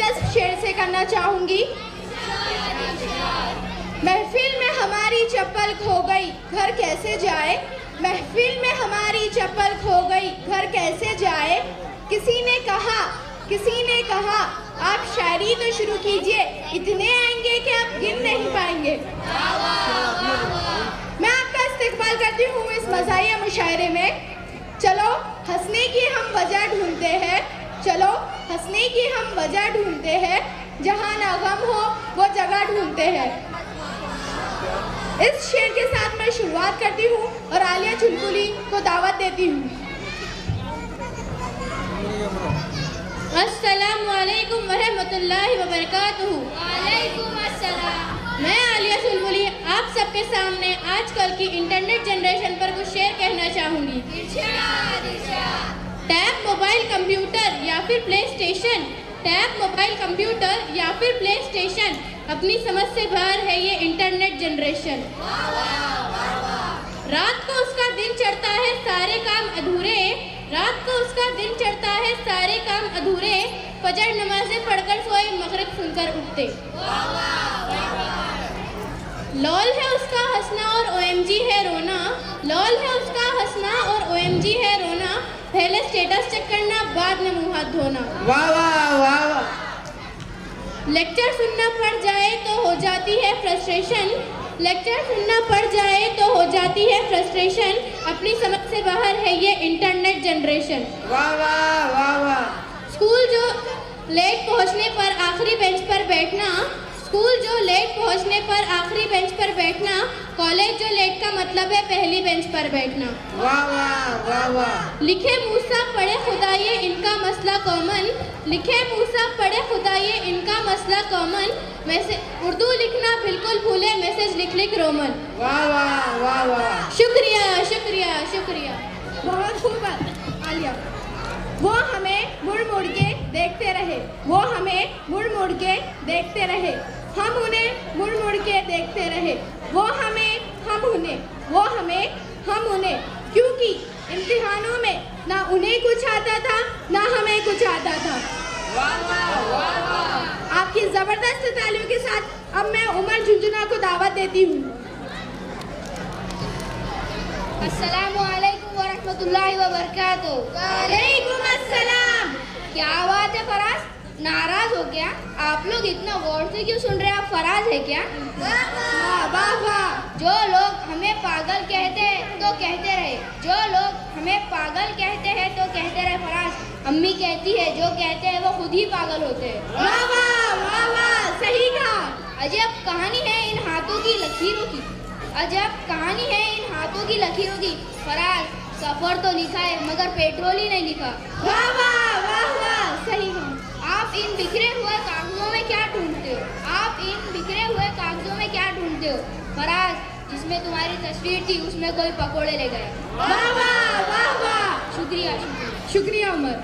नस्ब शेर से करना चाहूंगी। महफिल में हमारी चप्पल खो गई, घर कैसे जाए। महफिल में हमारी चप्पल खो गई, घर कैसे जाए। किसी ने कहा आप शायरी तो शुरू कीजिए, इतने आएंगे कि आप गिन नहीं पाएंगे। मैं आपका इस्तकबाल करती हूँ इस मज़ाहिया मुशायरे में। चलो हंसने की हम वजह ढूंढते हैं, चलो हंसने की हम वजह ढूंढते हैं, जहाँ ना गम हो वो जगह ढूंढते हैं। इस शेर के साथ मैं शुरुआत करती हूँ और आलिया चुलबुली को दावत देती हूँ। अस्सलामु अलैकुम वरहमतुल्लाहि वबरकातुहू। वालेकुम अस्सलाम। मैं आलिया चुलबुली आप सबके सामने आजकल की इंटरनेट जनरेशन पर कुछ शेर कहना चाहूँगी। इरशाद इरशाद। टैब मोबाइल कंप्यूटर या फिर play station, tab mobile computer या फिर प्ले स्टेशन, अपनी समझ से बाहर है ये इंटरनेट जनरेशन। रात को उसका दिन चढ़ता है सारे काम अधूरे, रात को उसका दिन चढ़ता है सारे काम अधूरे, फजर नमाज़ें पढ़कर सोए मगरिब सुनकर उठते। लॉल है उसका हंसना और OMG है रोना, लॉल है उसका हंसना और OMG है रोना, पहले स्टेटस चेक करना बाद में मुंह हाथ धोना। वाह वाह वाह वाह। लेक्चर सुनना पड़ जाए तो हो जाती है फ्रस्ट्रेशन, लेक्चर सुनना पड़ जाए तो हो जाती है फ्रस्ट्रेशन, अपनी समझ से बाहर है ये इंटरनेट जनरेशन। वाह वाह वाह वाह। स्कूल जो लेट पहुंचने पर आखिरी बेंच पर बैठना, स्कूल जो लेट पहुंचने पर आखिरी बेंच पर बैठना, कॉलेज जो लेट का मतलब है पहली बेंच पर बैठना। वाह वाह वाह वाह। लिखे मूसा पढ़े खुदा ये इनका मसला कॉमन, लिखे मूसा पढ़े खुदा ये इनका मसला कॉमन, मैसेज उर्दू लिखना बिल्कुल भूले मैसेज लिख लिख रोमन। वाह वाह वाह वाह। शुक्रिया शुक्रिया शुक्रिया। बहुत खूब आलिया। वो हमें मुड़ मुड़ के देखते रहे, वो हमें मुड़ मुड़ के देखते रहे, हम उन्हें मुड़ मुड़ के देखते रहे, वो हमें हम उन्हें, क्योंकि इम्तिहानों में ना उन्हें कुछ आता था ना हमें कुछ आता था। आपकी जबरदस्त तालियों के साथ अब मैं उमर झुंझुना को दावत देती हूँ। अस्सलामु अलैकुम वरहमतुल्लाहि वबरकातुहू। वालेकुम अस्सलाम। क्या बात है फराज, नाराज हो क्या? आप लोग इतना गौर से क्यों सुन रहे हैं? आप फराज है क्या? वाह वाह। जो लोग हमें पागल कहते हैं तो कहते रहे, जो लोग हमें पागल कहते हैं तो कहते रहे फराज। अम्मी कहती है जो कहते हैं वो खुद ही पागल होते हैं। वाह वाह वाह, सही कहा। अजब कहानी है इन हाथों की लकीरों की, अजब कहानी है इन हाथों की लकीरों की। फराज सफर तो लिखा है मगर पेट्रोल ही नहीं लिखा। वाह वाह वाह वाह, सही कहा। आप इन बिखरे हुए कागजों में क्या ढूंढते हो? आप इन बिखरे हुए कागजों में क्या ढूंढते हो? फराज जिसमें तुम्हारी तस्वीर थी उसमें कोई पकोड़े ले गया। वाह वाह वाह वाह। शुक्रिया शुक्रिया उमर।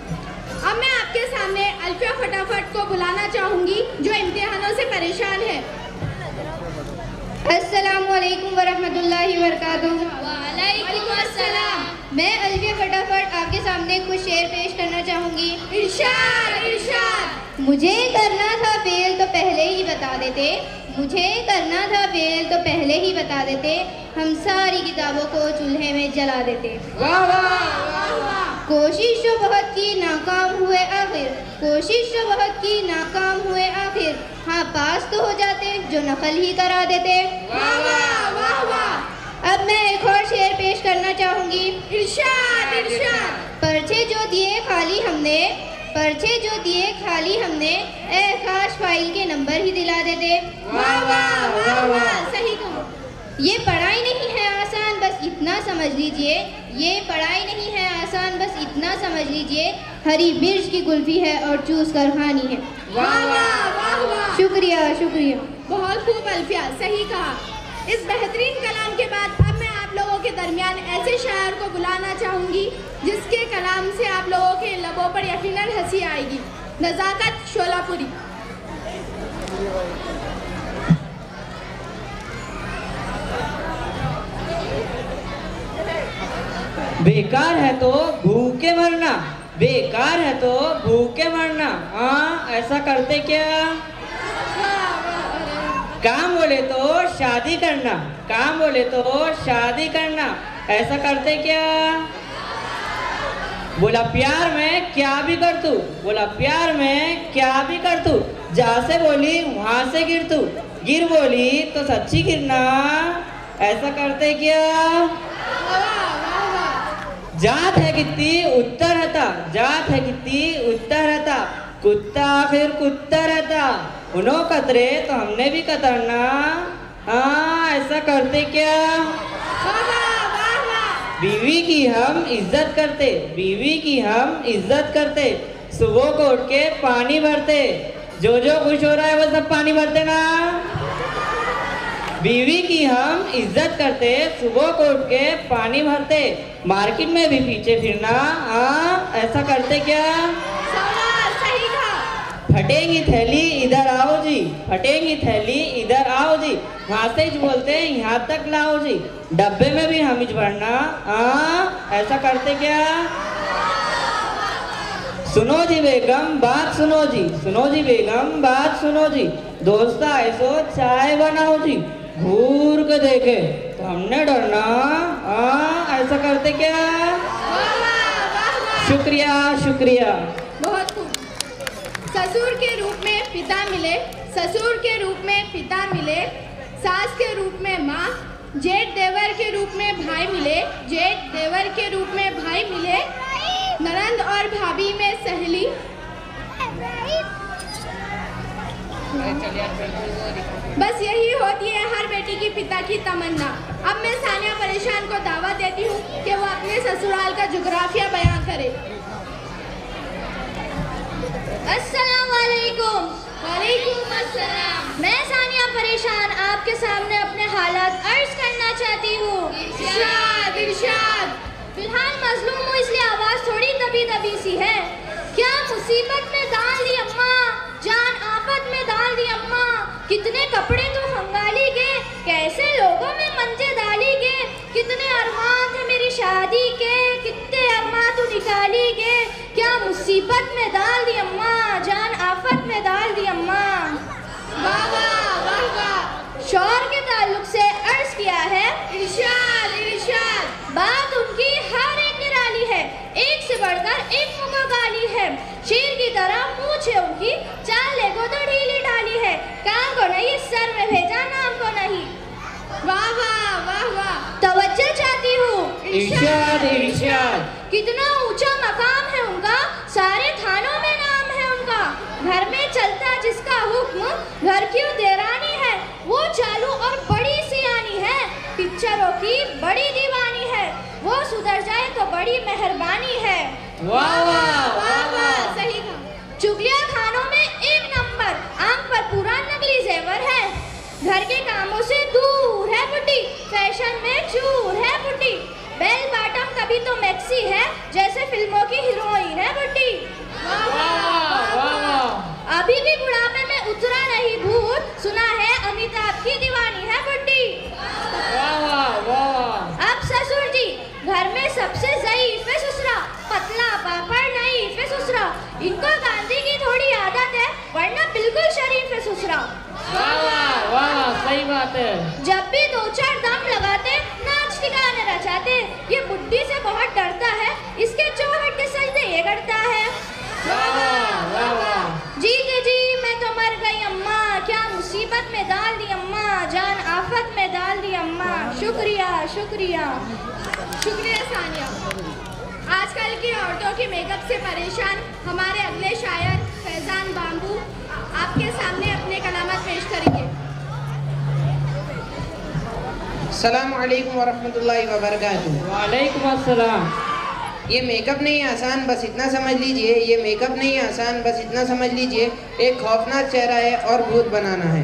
अब मैं आपके सामने अल्फिया फटाफट को बुलाना चाहूंगी जो इम्तिहानों से परेशान है। अस्सलामु अलैकुम वरहमतुल्लाहि वबरकातुहू। वालेकुम अस्सलाम। मैं अल्फिया फटाफट आपके सामने कुछ शेर पेश करना चाहूंगी। इरशाद इरशाद। मुझे करना था फेल तो पहले ही बता देते, मुझे करना था फेल तो पहले ही बता देते, हम सारी किताबों को चूल्हे में जला देते। वाह वाह वाह वाह। कोशिश जो बहुत की नाकाम हुए आखिर, कोशिश जो बहुत की नाकाम हुए आखिर, हाँ पास तो हो जाते जो नकल ही करा देते। वाह वाह वाह वाह। अब मैं एक और शेर पेश करना चाहूंगी। इरशाद इरशाद। पर्चे जो दिए खाली हमने, पर्चे जो दिए खाली हमने, ए काश फाइल के नंबर ही दिला देते। वाह वाह वाह वाह, सही कहा। ये पढ़ाई नहीं है आसान बस इतना समझ लीजिए, ये पढ़ाई नहीं है आसान बस इतना समझ लीजिए, हरी मिर्च की कुल्फी है और चूस कर खानी है। वाह वाह वाह वाह। शुक्रिया शुक्रिया। बहुत खूब अल्फिया, सही कहा। इस बेहतरीन कलाम के बाद अब मैं आप लोगों के दरमियान ऐसे शायर को बुलाना चाहूँगी जिसके कलाम से आप लोगों के लबों पर यकीनन हंसी आएगी। नज़ाकत शोलापुरी। बेकार है तो भूखे मरना, बेकार है तो भूखे मरना। हाँ, ऐसा करते क्या? काम बोले तो शादी करना, काम बोले तो शादी करना, ऐसा करते क्या? बोला प्यार में क्या भी कर तू, बोला प्यार में क्या भी कर तू, जहाँ से बोली वहां से गिर तू, गिर बोली तो सच्ची गिरना, ऐसा करते क्या? जात है कितनी उत्तर रहता, जात है कितनी उत्तर रहता, कुत्ता फिर कुत्ता रहता, उन्हों कतरे तो हमने भी कतरना। हाँ, ऐसा करते क्या? बीवी की हम इज्जत करते, बीवी की हम इज्जत करते, सुबह को उठ के पानी भरते, जो जो खुश हो रहा है वो सब पानी भरते ना। बीवी की हम इज्जत करते, सुबह को उठ के पानी भरते, मार्केट में भी पीछे फिरना। हाँ, ऐसा करते क्या? सही था। फटेंगी थैली इधर आओ जी, फटेंगी थैली इधर आओ जी, वहाँ से ही बोलते हैं यहाँ तक लाओ जी, डब्बे में भी हम भरना। हाँ, ऐसा करते क्या? सुनो जी बेगम बात सुनो जी, सुनो जी बेगम बात सुनो जी, दोस्ता ऐसो चाय बनाओ जी, घूर के देखे तो हमने डरना। हाँ, ऐसा करते क्या? शुक्रिया शुक्रिया। बहुत खूब। ससुर के रूप में पिता मिले, ससुर के रूप में पिता मिले, सास के रूप में माँ, जेठ देवर के रूप में भाई मिले, जेठ देवर के रूप में भाई मिले, ननंद और भाभी में सहेली, बस यही होती है हर बेटी की पिता की तमन्ना। अब मैं सानिया परेशान को दावत देती हूँ कि वो अपने ससुराल का जुग्राफिया बयां करे। अस्सलाम वालेकुम। वालेकुम अस्सलाम। मैं सानिया परेशान आपके सामने अपने हालात अर्ज करना चाहती हूँ। इरशाद इरशाद। फिलहाल मजलूम हूँ इसलिए आवाज़ थोड़ी दबी दबी सी है। क्या मुसीबत में डाल दी अम्मा, जान आफत में डाल दी अम्मा, कितने कपड़े तो हंगाली गए, कैसे लोगों में मंजे डाली गए, कितने अरमान थे मेरी शादी के, कितने अरमान तू निकाली गए, क्या मुसीबत में डाल दी अम्मा, जान आफत में डाल दी अम्मा। वाह वाह वाह वाह। शौहर के ताल्लुक से अर्ज किया है। इरशाद इरशाद। बात उनकी हर एक निराली है, एक से बढ़कर एक मुका गाली है, शेर की तरह मूंछ है उनकी, चाले को तो ढीली ढाली है, काम को नहीं सर में भेजा नाम को नहीं। वाह वाह वाह वाह। तवज्जो चाहती हूँ। इरशाद इरशाद। कितना ऊंचा मकाम है उनका, सारे थानों में नाम है उनका, घर में चलता जिसका हुक्म, घर की देरानी है, वो चालू और बड़ी सियानी है, पिक्चरों की बड़ी दीवानी है, वो सुधर जाए तो बड़ी मेहरबानी है। वाह वाह वाह वाह। सही था। चुगलिया खानों में एक नंबर, आंख पर पूरा नकली जेवर है, घर के कामों से दूर है बुड्ढी, फैशन में चूर है बुड्ढी, बेल बॉटम कभी तो मैक्सी है, जैसे फिल्मों की हीरोइन है बुड्ढी। अभी भी बुढ़ापे में उतरा नहीं भूत, सुना है अमिताभ की दीवानी है बुड्ढी। अब ससुर जी, घर में सबसे ज़ईफ है ससुरा, पतला पापड़ नहीं है ससुरा, इनको गांधी की थोड़ी आदत है, वरना बिल्कुल शरीफ है ससुरा। सही बात है। जब भी दो चार दम लगाते, नाच ठिकाने रचाते, ये बुड्ढी से बहुत डरता है, इसके चौहट के सजदे ये करता है। जीते जी मैं तो मर गई अम्मा, क्या मुसीबत में डाल दी अम्मा, जान आफत में डाल दी अम्मा। शुक्रिया शुक्रिया शुक्रिया सानिया। आजकल की औरतों के मेकअप से परेशान हमारे अगले शायर फैजान बांबू आपके सामने अपने कलामत पेश करेंगे। अस्सलामु अलैकुम वरहमतुल्लाहि वबरकातुहू। वालेकुम अस्सलाम। ये मेकअप नहीं है आसान, बस इतना समझ लीजिए, ये मेकअप नहीं है आसान, बस इतना समझ लीजिए, एक खौफनाक चेहरा है और भूत बनाना है।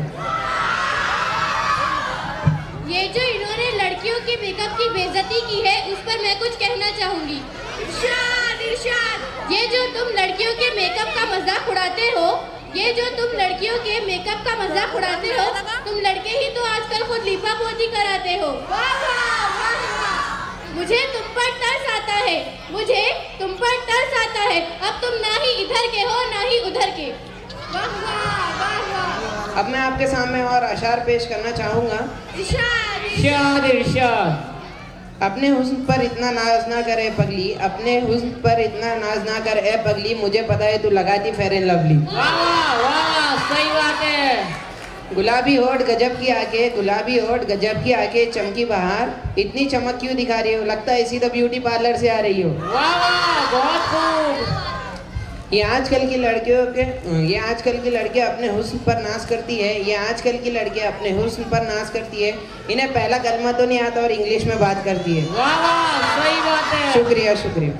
ये जो इन्होंने लड़कियों के मेकअप की बेइज्जती की है, उस पर मैं कुछ कहना चाहूँगी। इरशाद इरशाद। ये जो तुम लड़कियों के मेकअप का मजाक उड़ाते हो, ये जो तुम लड़कियों के मेकअप का मजाक उड़ाते हो, तुम लड़के ही तो आजकल खुद लिपा पोती कराते हो। मुझे तुम पर तरस आता है, मुझे तुम पर तरस आता है। अब तुम ना ही इधर के हो ना ही उधर के। वाह वाह वाह वाह। अब मैं आपके सामने और अशार पेश करना चाहूँगा। इरशाद इरशाद इरशाद। अपने हुस्न पर इतना नाज ना करे पगली, अपने हुस्न पर इतना नाज ना कर ए पगली, मुझे पता है तू लगाती फेयर एंड लवली। वाह वाह वाह, सही बात है। गुलाबी होठ गजब की आंखें, गुलाबी होठ गजब की आंखें, चमकी बहार, इतनी चमक क्यों दिखा रही हो, लगता है इसी तो ब्यूटी पार्लर से आ रही हो। वाह वाह, बहुत खूब। ये आजकल की लड़के अपने हुस्न पर नाज करती है, ये आजकल की लड़के अपने हुस्न पर नाज करती है, इन्हें पहला कलमा तो नहीं आता और इंग्लिश में बात करती है। वाह वाह, सही बात है। शुक्रिया शुक्रिया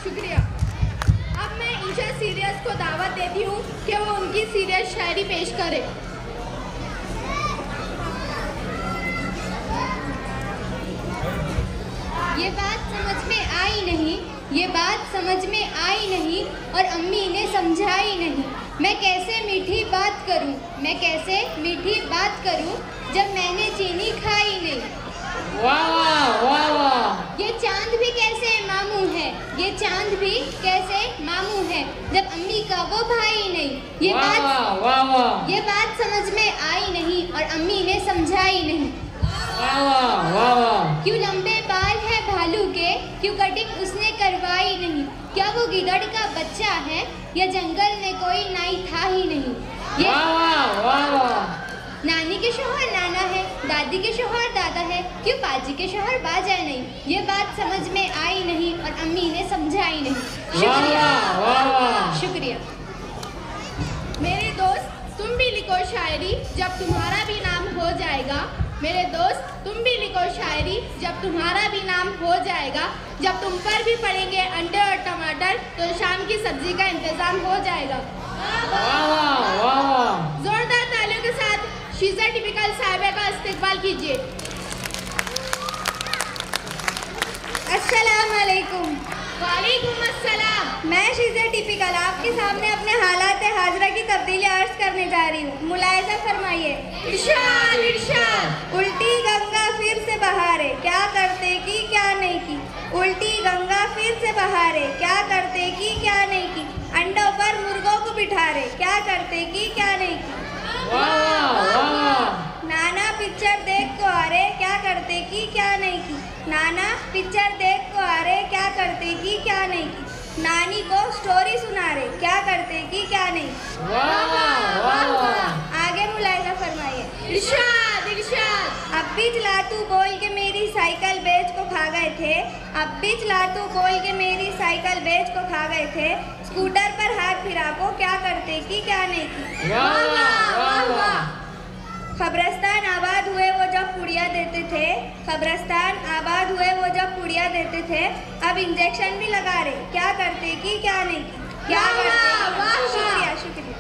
शुक्रिया। अब मैं इंशा सीरियस को दावत देती हूँ कि वो उनकी सीरियस शायरी पेश करे। ये बात समझ में आई नहीं, ये बात समझ में आई नहीं और अम्मी ने समझाई नहीं। मैं कैसे मीठी बात करूं, मैं कैसे मीठी बात करूं जब मैंने चीनी खाई नहीं। वाह वाह वाह वाह। ये चांद भी कैसे मामू है, ये चांद भी कैसे मामू है जब अम्मी का वो भाई नहीं। ये वाह बात वाह वाह वाह। ये बात समझ में आई नहीं और अम्मी ने समझाई नहीं। वाह वाह वाह वाह। क्यों लंबे बाल है भालू के, क्यों कटिंग उसने करवाई नहीं। क्या वो गिदड़ का बच्चा है या जंगल में कोई नाई था ही नहीं। ये वाह वाह वाह वाह। नानी के शोहर नाना है, दादी के शोहर दादा है, क्यों बाजी के शोहर बाजा नहीं। ये बात समझ में आई नहीं और अम्मी ने समझाई नहीं। शुक्रिया वाह वाह। शुक्रिया। मेरे दोस्त तुम भी लिखो शायरी जब तुम्हारा भी नाम हो जाएगा। मेरे दोस्त तुम भी लिखो शायरी जब तुम्हारा भी नाम हो जाएगा। जब तुम पर भी पड़ेंगे अंडे और टमाटर तो शाम की सब्जी का इंतजाम हो जाएगा। वाह वाह वाह वाह। जोरदार तालियों के साथ शीजा टिपिकल साहिबा का इस्तेकबाल कीजिए। अस्सलाम वालेकुम। वालेकुम अस्सलाम। मैं शीजा टिपिकल आपके सामने अपने हालात हाजरा की तब्दीली अर्ज करने जा रही हूँ। मुलायजा फरमाइए। इरशाद इरशाद। उल्टी गंगा फिर से बहारे, क्या करते की क्या नहीं की। उल्टी गंगा फिर से बहारे, क्या करते की क्या नहीं की। अंडों पर मुर्गों को बिठा रहे, क्या करते की क्या नहीं की। वाह वाह वाह वाह। नाना पिक्चर देख को आ रहे, क्या करते की क्या नहीं की। नाना पिक्चर देख को आ रहे, क्या करते की क्या नहीं की। नानी को स्टोरी सुना रहे, क्या करते की क्या नहीं। वाह वाह वाह वाह। आगे मुलायजा फरमाइए। इरशाद इरशाद। अब भी चलातू बोल के मेरी साइकिल बेच को खा गए थे, अब भी चलातू बोल के मेरी साइकिल बेच को खा गए थे। स्कूटर पर हाथ फिरा को, क्या करते की क्या नहीं की। वाह वाह वाह वाह। खबरस्तान आबाद हुए वो जब पुड़िया देते थे, खबरस्तान आबाद हुए वो जब पुड़िया देते थे। अब इंजेक्शन भी लगा रहे, क्या करते की क्या नहीं की। क्या करते। वाह, वाह। शुक्रिया शुक्रिया।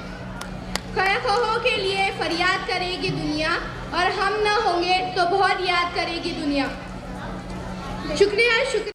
खैर के लिए फरियाद करेगी दुनिया और हम न होंगे तो बहुत याद करेगी दुनिया। शुक्रिया शुक्रिया।